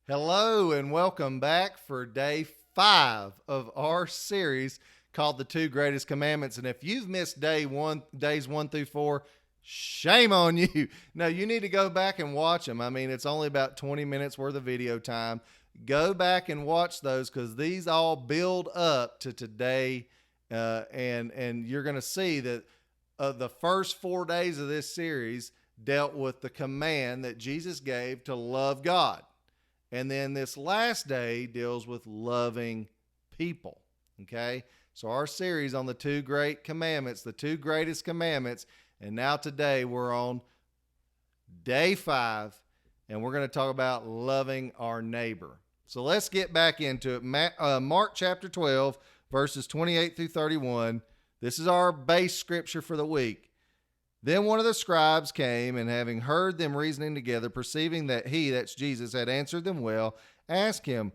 Hello and welcome back for day 5 of our series called The Two Greatest Commandments. And if you've missed days 1 through 4, shame on you. No, you need to go back and watch them. I mean, it's only about 20 minutes worth of video time. Go back and watch those because these all build up to today. And you're going to see that the first 4 days of this series dealt with the command that Jesus gave to love God. And then this last day deals with loving people. Okay? So our series on the two great commandments, the two greatest commandments. And now today we're on day 5, and we're going to talk about loving our neighbor. So let's get back into it. Mark chapter 12, verses 28 through 31. This is our base scripture for the week. Then one of the scribes came, and having heard them reasoning together, perceiving that he, that's Jesus, had answered them well, asked him,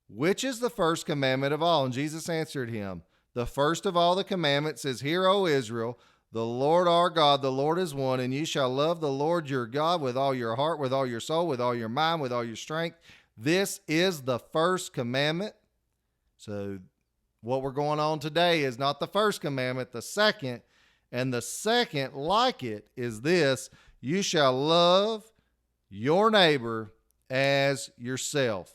which is the first commandment of all? And Jesus answered him, the first of all the commandments is, Hear, O Israel, the Lord our God, the Lord is one, and you shall love the Lord your God with all your heart, with all your soul, with all your mind, with all your strength. This is the first commandment. So what we're going on today is not the first commandment, the second. And the second, like it, is this: you shall love your neighbor as yourself.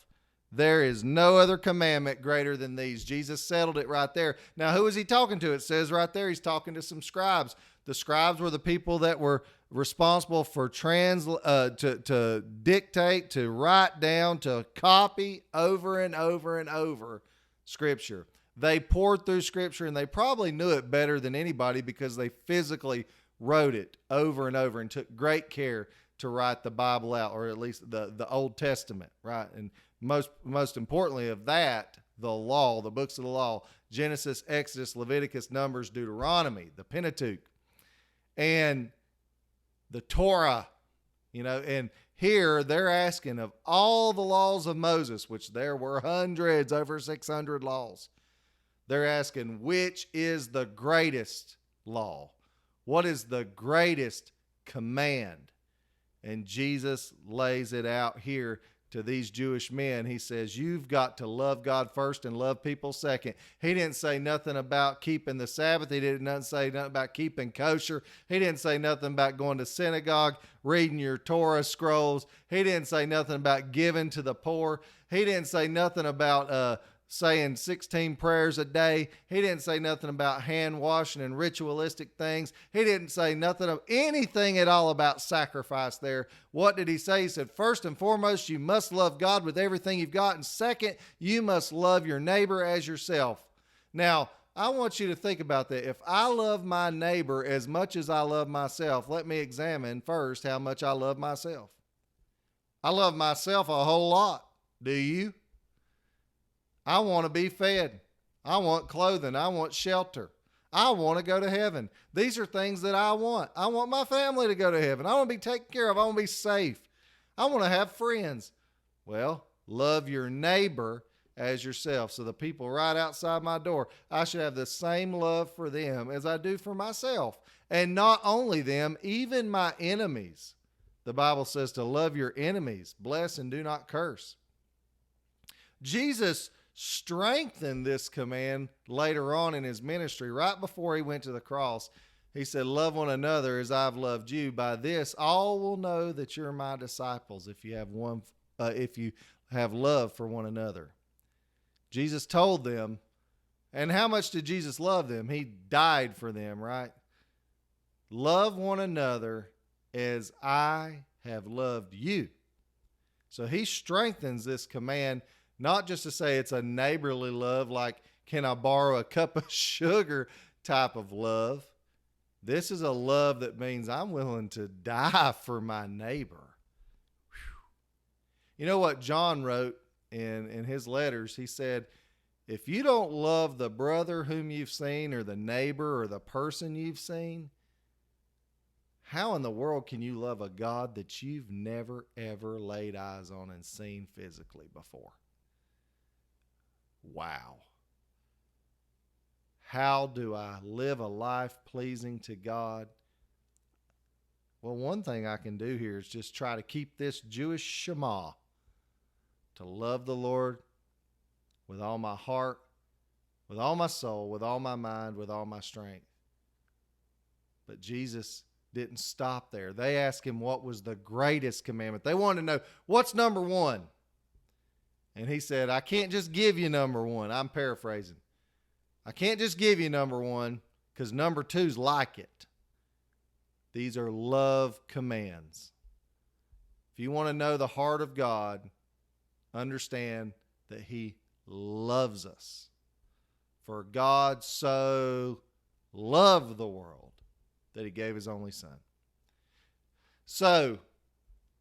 There is no other commandment greater than these. Jesus settled it right there. Now, who is he talking to? It says right there he's talking to some scribes. The scribes were the people that were responsible for to dictate, to write down, to copy over and over and over Scripture. They poured through Scripture, and they probably knew it better than anybody because they physically wrote it over and over and took great care to write the Bible out, or at least the Old Testament, right? And most importantly of that, the law, the books of the law, Genesis, Exodus, Leviticus, Numbers, Deuteronomy, the Pentateuch, and the Torah, and here they're asking of all the laws of Moses, which there were hundreds, over 600 laws. They're asking, which is the greatest law? What is the greatest command? And Jesus lays it out here to these Jewish men. He says, you've got to love God first and love people second. He didn't say nothing about keeping the Sabbath. He didn't say nothing about keeping kosher. He didn't say nothing about going to synagogue, reading your Torah scrolls. He didn't say nothing about giving to the poor. He didn't say nothing about saying 16 prayers a day. He didn't say nothing about hand washing and ritualistic things. He didn't say nothing of anything at all about sacrifice there. What did he say? He said, first and foremost, you must love God with everything you've got. And second, you must love your neighbor as yourself. Now, I want you to think about that. If I love my neighbor as much as I love myself, let me examine first how much I love myself. I love myself a whole lot. Do you? I want to be fed. I want clothing. I want shelter. I want to go to heaven. These are things that I want. I want my family to go to heaven. I want to be taken care of. I want to be safe. I want to have friends. Well, love your neighbor as yourself. So the people right outside my door, I should have the same love for them as I do for myself. And not only them, even my enemies. The Bible says to love your enemies, bless and do not curse. Jesus strengthened this command later on in his ministry. Right before he went to the cross, he said, love one another as I've loved you. By this, all will know that you're my disciples if you have love for one another. Jesus told them, and how much did Jesus love them? He died for them, right? Love one another as I have loved you. So he strengthens this command, not just to say it's a neighborly love, like, can I borrow a cup of sugar type of love. This is a love that means I'm willing to die for my neighbor. Whew. You know what John wrote in his letters? He said, if you don't love the brother whom you've seen, or the neighbor, or the person you've seen, how in the world can you love a God that you've never, ever laid eyes on and seen physically before? Wow. How do I live a life pleasing to God? Well, one thing I can do here is just try to keep this Jewish Shema. to love the Lord with all my heart, with all my soul, with all my mind, with all my strength. But Jesus didn't stop there. They asked him what was the greatest commandment. They wanted to know, what's number one? And he said, I can't just give you number one. I'm paraphrasing. I can't just give you number one because number two's like it. These are love commands. If you want to know the heart of God, understand that he loves us. For God so loved the world that he gave his only son. So,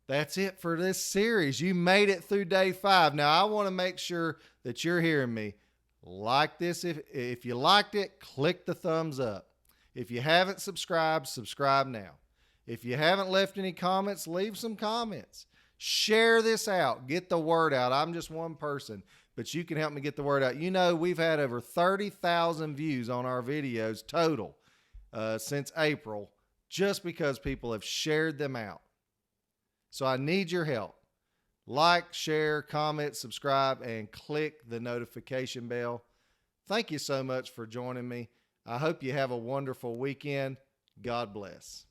that's it for this series. You made it through day 5. Now, I want to make sure that you're hearing me. Like this. If you liked it, click the thumbs up. If you haven't subscribed, subscribe now. If you haven't left any comments, leave some comments. Share this out. Get the word out. I'm just one person, but you can help me get the word out. You know, we've had over 30,000 views on our videos total since April, just because people have shared them out. So I need your help. Like, share, comment, subscribe, and click the notification bell. Thank you so much for joining me. I hope you have a wonderful weekend. God bless.